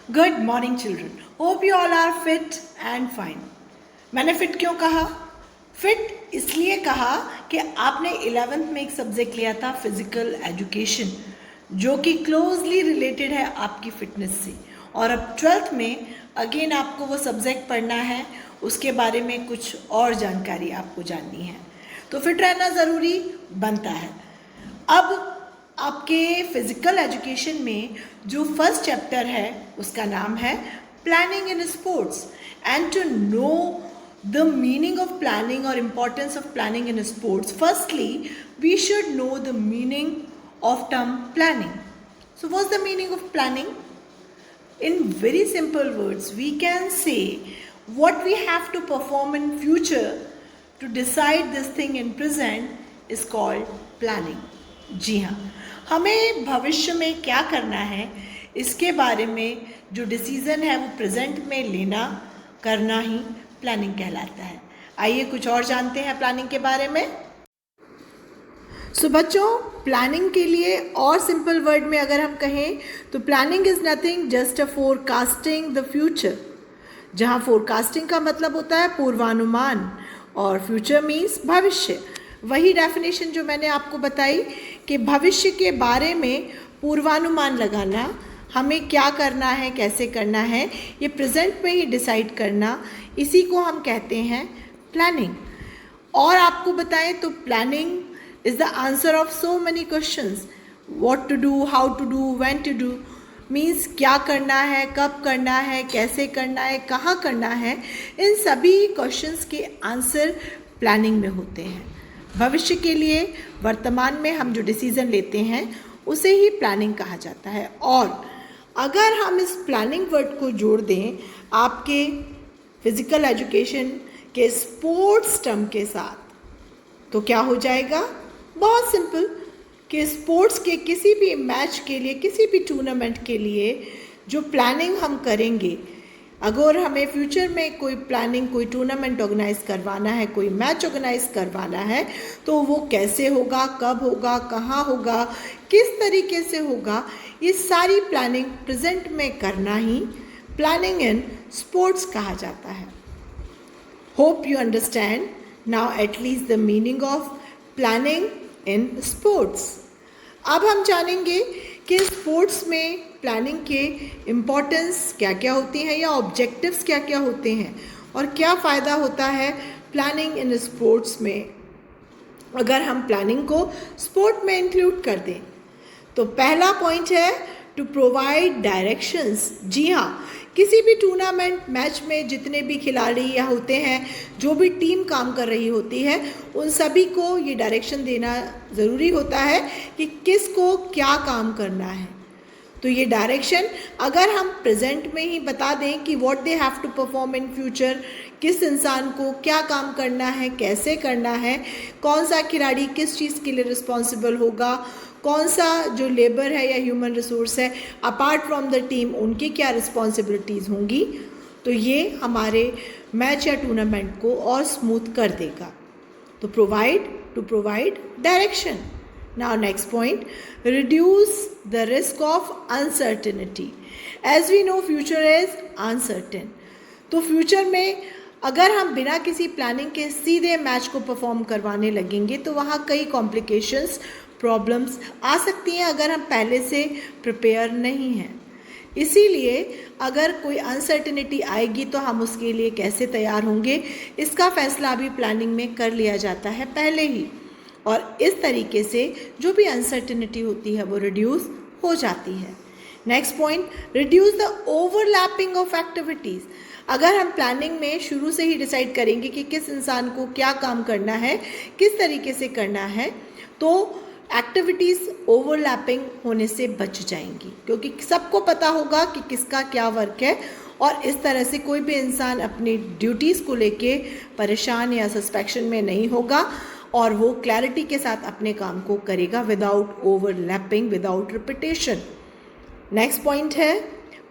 Good morning children, hope you all are fit and fine. मैंने fit क्यों कहा? Fit इसलिए कहा कि आपने 11th में एक सब्जेक्ट लिया था फिजिकल एजुकेशन, जो कि क्लोजली रिलेटेड है आपकी फिटनेस से, और अब 12th में अगेन आपको वो सब्जेक्ट पढ़ना है, उसके बारे में कुछ और जानकारी आपको जाननी है, तो फिट रहना ज़रूरी बनता है। अब आपके फिजिकल एजुकेशन में जो फर्स्ट चैप्टर है उसका नाम है planning in sports, and to know the meaning of planning और importance of planning in sports, firstly we should know the meaning of term planning. So what's the meaning of planning? In very simple words, we can say what we have to perform in future to decide this thing in present is called planning. जी हाँ, हमें भविष्य में क्या करना है इसके बारे में जो डिसीजन है वो प्रेजेंट में लेना करना ही प्लानिंग कहलाता है। आइए कुछ और जानते हैं प्लानिंग के बारे में। बच्चों, प्लानिंग के लिए और सिंपल वर्ड में अगर हम कहें तो planning is nothing just a forecasting the future, जहाँ फोरकास्टिंग का मतलब होता है पूर्वानुमान और फ्यूचर मीन्स भविष्य। वही डेफिनेशन जो मैंने आपको बताई कि भविष्य के बारे में पूर्वानुमान लगाना, हमें क्या करना है, कैसे करना है, ये प्रेजेंट में ही डिसाइड करना, इसी को हम कहते हैं प्लानिंग। और आपको बताएं तो planning is the answer of so many questions. What to do, how to do, when to do means क्या करना है, कब करना है, कैसे करना है, कहाँ करना है, इन सभी क्वेश्चंस के आंसर प्लानिंग में होते हैं। भविष्य के लिए वर्तमान में हम जो डिसीजन लेते हैं उसे ही प्लानिंग कहा जाता है। और अगर हम इस प्लानिंग वर्ड को जोड़ दें आपके फिजिकल एजुकेशन के स्पोर्ट्स टर्म के साथ तो क्या हो जाएगा? बहुत सिंपल कि स्पोर्ट्स के किसी भी मैच के लिए, किसी भी टूर्नामेंट के लिए जो प्लानिंग हम करेंगे, अगर हमें फ्यूचर में कोई प्लानिंग, कोई टूर्नामेंट ऑर्गेनाइज करवाना है, कोई मैच ऑर्गेनाइज करवाना है, तो वो कैसे होगा, कब होगा, कहाँ होगा, किस तरीके से होगा, ये सारी प्लानिंग प्रेजेंट में करना ही प्लानिंग इन स्पोर्ट्स कहा जाता है। Hope you understand now at least the meaning of planning in sports. अब हम जानेंगे कि स्पोर्ट्स में प्लानिंग के इम्पॉर्टेंस क्या क्या होती हैं या ऑब्जेक्टिव्स क्या क्या होते हैं और क्या फ़ायदा होता है प्लानिंग इन स्पोर्ट्स में अगर हम प्लानिंग को स्पोर्ट में इंक्लूड कर दें। तो पहला पॉइंट है टू प्रोवाइड डायरेक्शंस। जी हाँ, किसी भी टूर्नामेंट मैच में जितने भी खिलाड़ी या होते हैं, जो भी टीम काम कर रही होती है, उन सभी को ये डायरेक्शन देना ज़रूरी होता है कि किसको क्या काम करना है। तो ये डायरेक्शन अगर हम प्रेजेंट में ही बता दें कि what they have to perform in future, किस इंसान को क्या काम करना है, कैसे करना है, कौन सा खिलाड़ी किस चीज़ के लिए रिस्पॉन्सिबल होगा, कौन सा जो लेबर है या ह्यूमन रिसोर्स है अपार्ट फ्रॉम द टीम, उनकी क्या रिस्पॉन्सिबिलिटीज़ होंगी, तो ये हमारे मैच या टूर्नामेंट को और स्मूथ कर देगा। तो to provide direction. Now next point, reduce the risk of uncertainty. As we know future is uncertain. तो फ्यूचर में अगर हम बिना किसी प्लानिंग के सीधे मैच को परफॉर्म करवाने लगेंगे तो वहाँ कई कॉम्प्लिकेशंस, प्रॉब्लम्स आ सकती हैं अगर हम पहले से प्रिपेयर नहीं हैं। इसीलिए अगर कोई अनसर्टेनिटी आएगी तो हम उसके लिए कैसे तैयार होंगे, इसका फैसला भी प्लानिंग में कर लिया जाता है पहले ही, और इस तरीके से जो भी अनसर्टेनिटी होती है वो रिड्यूस हो जाती है। Next point, reduce the overlapping of activities. अगर हम प्लानिंग में शुरू से ही डिसाइड करेंगे कि किस इंसान को क्या काम करना है, किस तरीके से करना है, तो एक्टिविटीज़ ओवरलैपिंग होने से बच जाएंगी, क्योंकि सबको पता होगा कि किसका क्या वर्क है, और इस तरह से कोई भी इंसान अपनी ड्यूटीज़ को लेके परेशान या सस्पेक्शन में नहीं होगा और वो क्लैरिटी के साथ अपने काम को करेगा without overlapping, without repetition. Next point है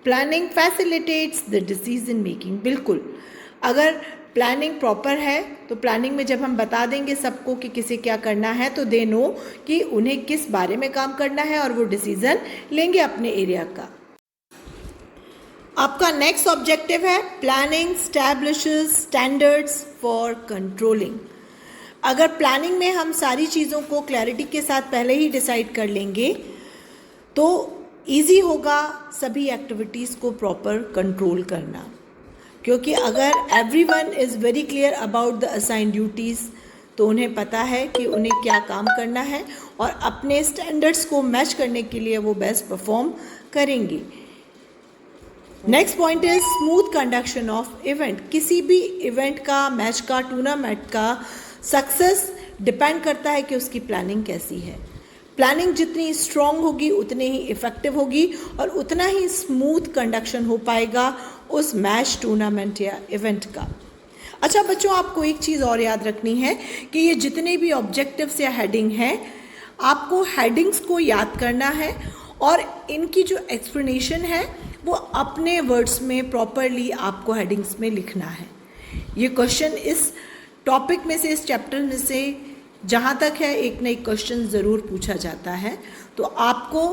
planning facilitates the decision making. बिल्कुल, अगर प्लानिंग प्रॉपर है तो प्लानिंग में जब हम बता देंगे सबको कि किसे क्या करना है तो दे नो कि उन्हें किस बारे में काम करना है और वो डिसीजन लेंगे अपने एरिया का। आपका नेक्स्ट ऑब्जेक्टिव है प्लानिंग स्टैब्लिशेस स्टैंडर्ड्स फॉर कंट्रोलिंग। अगर प्लानिंग में हम सारी चीज़ों को क्लैरिटी के साथ पहले ही डिसाइड कर लेंगे तो ईजी होगा सभी एक्टिविटीज़ को प्रॉपर कंट्रोल करना, क्योंकि अगर everyone is very clear about the assign duties तो उन्हें पता है कि उन्हें क्या काम करना है और अपने स्टैंडर्ड्स को मैच करने के लिए वो बेस्ट परफॉर्म करेंगी। Next point is smooth conduction of event. किसी भी इवेंट का, मैच का, टूर्नामेंट का सक्सेस डिपेंड करता है कि उसकी प्लानिंग कैसी है। प्लानिंग जितनी स्ट्रॉन्ग होगी उतनी ही इफ़ेक्टिव होगी और उतना ही स्मूथ कंडक्शन हो पाएगा उस मैच, टूर्नामेंट या इवेंट का। अच्छा बच्चों, आपको एक चीज़ और याद रखनी है कि ये जितने भी ऑब्जेक्टिव्स या हेडिंग हैं, आपको हेडिंग्स को याद करना है और इनकी जो एक्सप्लेनेशन है वो अपने वर्ड्स में प्रॉपरली आपको हेडिंग्स में लिखना है। ये क्वेश्चन इस टॉपिक में से, इस चैप्टर में से जहाँ तक है एक न एक क्वेश्चन ज़रूर पूछा जाता है, तो आपको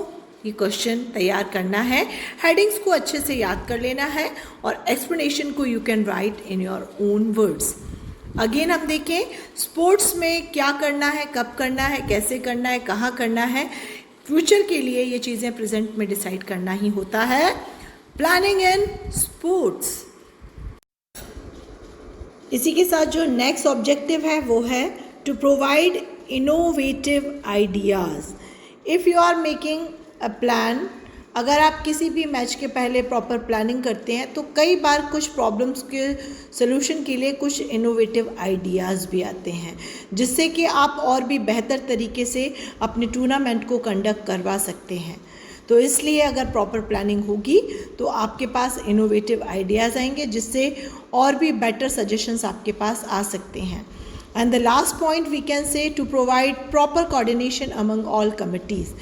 ये क्वेश्चन तैयार करना है, हेडिंग्स को अच्छे से याद कर लेना है और एक्सप्लेनेशन को you can write in your own words. Again हम देखें स्पोर्ट्स में क्या करना है, कब करना है, कैसे करना है, कहाँ करना है। फ्यूचर के लिए ये चीज़ें प्रेजेंट में डिसाइड करना ही होता है। Planning in sports. इसी के साथ जो नेक्स्ट ऑब्जेक्टिव है वो है to provide innovative ideas. If you are making a plan, अगर आप किसी भी मैच के पहले प्रॉपर प्लानिंग करते हैं तो कई बार कुछ प्रॉब्लम्स के सलूशन के लिए कुछ इनोवेटिव आइडियाज़ भी आते हैं, जिससे कि आप और भी बेहतर तरीके से अपने टूर्नामेंट को कंडक्ट करवा सकते हैं। तो इसलिए अगर प्रॉपर प्लानिंग होगी तो आपके पास इनोवेटिव आइडियाज़ आएंगे, जिससे और भी बेटर सजेशंस आपके पास आ सकते हैं। And the last point we can say to provide proper coordination among all committees.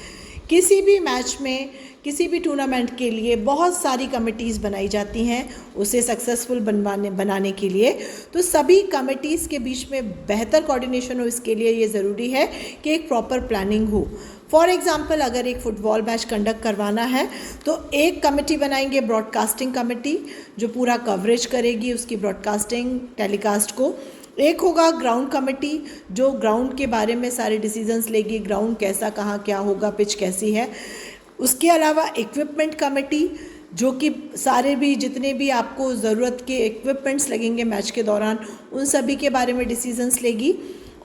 किसी भी मैच में, किसी भी टूर्नामेंट के लिए बहुत सारी कमिटीज़ बनाई जाती हैं उसे सक्सेसफुल बनाने के लिए। तो सभी कमिटीज़ के बीच में बेहतर कोऑर्डिनेशन हो, इसके लिए ये ज़रूरी है कि एक प्रॉपर प्लानिंग हो। फॉर एग्ज़ाम्पल, अगर एक फ़ुटबॉल मैच कंडक्ट करवाना है तो एक कमेटी बनाएंगे, ब्रॉडकास्टिंग कमेटी, जो पूरा कवरेज करेगी उसकी ब्रॉडकास्टिंग टेलीकास्ट को। एक होगा ग्राउंड कमेटी, जो ग्राउंड के बारे में सारे डिसीजंस लेगी, ग्राउंड कैसा, कहाँ क्या होगा, पिच कैसी है। उसके अलावा इक्विपमेंट कमेटी, जो कि सारे भी जितने भी आपको ज़रूरत के इक्विपमेंट्स लगेंगे मैच के दौरान उन सभी के बारे में डिसीजंस लेगी।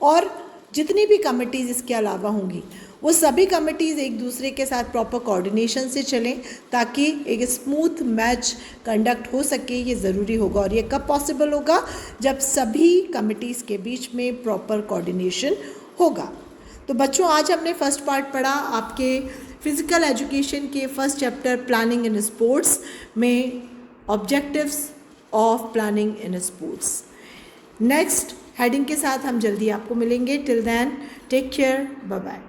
और जितनी भी कमिटीज़ इसके अलावा होंगी वो सभी कमिटीज़ एक दूसरे के साथ प्रॉपर कोऑर्डिनेशन से चलें ताकि एक स्मूथ मैच कंडक्ट हो सके। ये ज़रूरी होगा और ये कब पॉसिबल होगा, जब सभी कमिटीज़ के बीच में प्रॉपर कोऑर्डिनेशन होगा। तो बच्चों, आज हमने फर्स्ट पार्ट पढ़ा आपके फिज़िकल एजुकेशन के first chapter planning in sports में, objectives of planning in sports. Next heading के साथ हम जल्दी आपको मिलेंगे। Till then take care, bye bye.